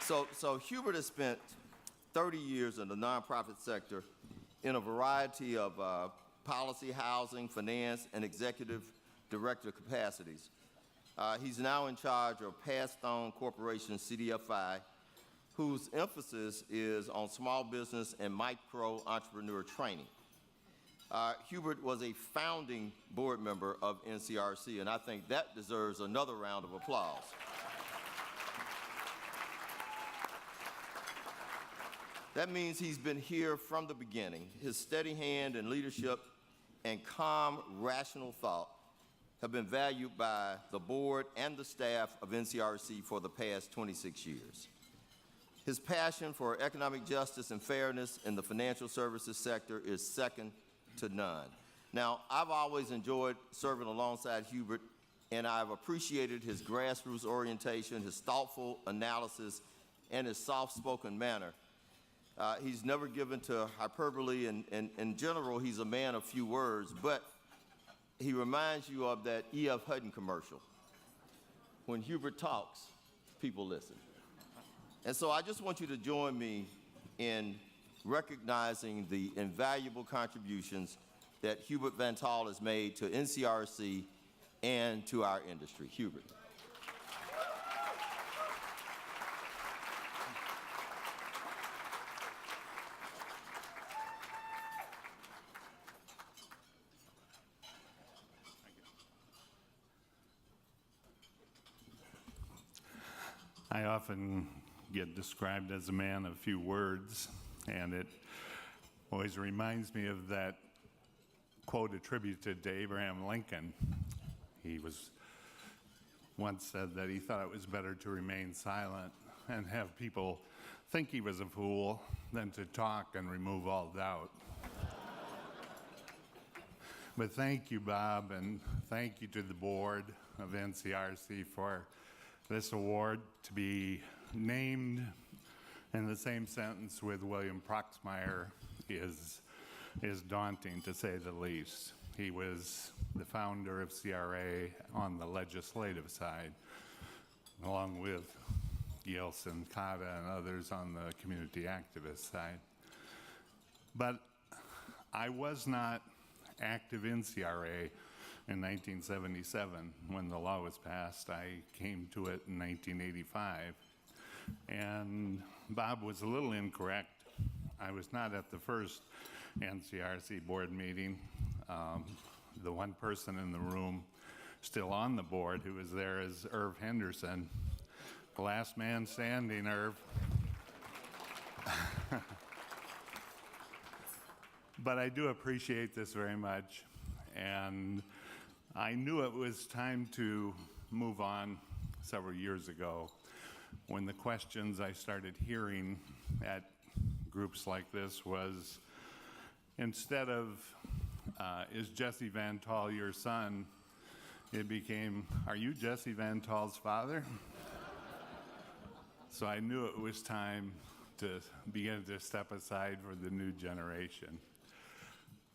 So Hubert has spent 30 years in the nonprofit sector in a variety of policy, housing, finance, and executive director capacities. He's now in charge of PathStone Corporation, CDFI, whose emphasis is on small business and micro entrepreneur training. Hubert was a founding board member of NCRC, and I think that deserves another round of applause. That means he's been here from the beginning. His steady hand and leadership and calm, rational thought have been valued by the board and the staff of NCRC for the past 26 years. His passion for economic justice and fairness in the financial services sector is second to none. Now, I've always enjoyed serving alongside Hubert, and I've appreciated his grassroots orientation, his thoughtful analysis, and his soft-spoken manner. He's never given to hyperbole, and in general, he's a man of few words, but he reminds you of that E.F. Hutton commercial. When Hubert talks, people listen. And so I just want you to join me in recognizing the invaluable contributions that Hubert Van Tol has made to NCRC and to our industry. Hubert. I often get described as a man of few words, and it always reminds me of that quote attributed to Abraham Lincoln. He once said that he thought it was better to remain silent and have people think he was a fool than to talk and remove all doubt. But thank you, Bob, and thank you to the board of NCRC for this award. To be named in the same sentence with William Proxmire is daunting, to say the least. He was the founder of CRA on the legislative side, along with Yeltsin, Kata, and others on the community activist side. But I was not active in CRA in 1977 when the law was passed. I came to it in 1985. And Bob was a little incorrect. I was not at the first NCRC board meeting. The one person in the room still on the board who was there is Irv Henderson. The last man standing, Irv. But I do appreciate this very much, and I knew it was time to move on several years ago when the questions I started hearing at groups like this was, instead of, is Jesse Van Tol your son, it became, are you Jesse Van Tol's father? So I knew it was time to begin to step aside for the new generation.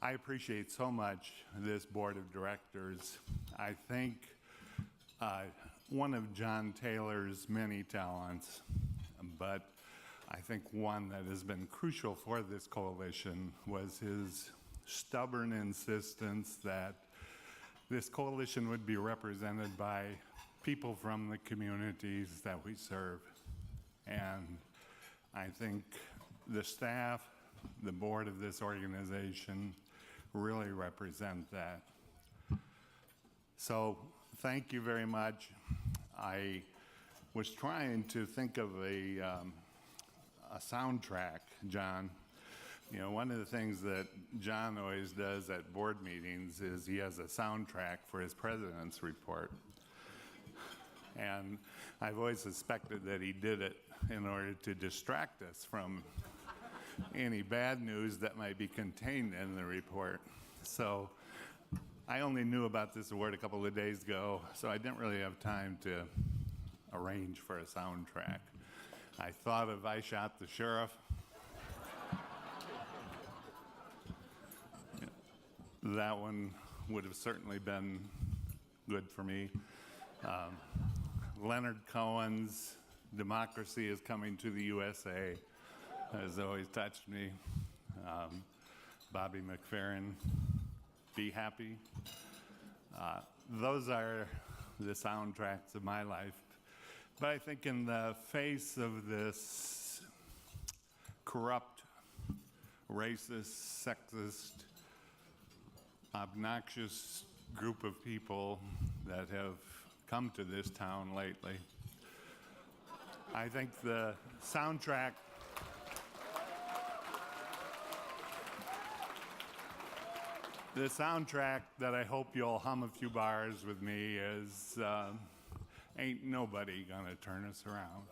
I appreciate so much this board of directors. I think one of John Taylor's many talents, but I think one that has been crucial for this coalition was his stubborn insistence that this coalition would be represented by people from the communities that we serve. And I think the staff, the board of this organization really represent that. So thank you very much. I was trying to think of a soundtrack, John. You know, one of the things that John always does at board meetings is he has a soundtrack for his president's report. And I've always suspected that he did it in order to distract us from any bad news that might be contained in the report. So I only knew about this award a couple of days ago, so I didn't really have time to arrange for a soundtrack. I thought of I Shot the Sheriff. That one would have certainly been good for me. Leonard Cohen's Democracy is Coming to the USA has always touched me. Bobby McFerrin, Be Happy. Those are the soundtracks of my life. But I think in the face of this corrupt, racist, sexist, obnoxious group of people that have come to this town lately, I think the soundtrack that I hope you'll hum a few bars with me is Ain't Nobody Gonna Turn Us Around.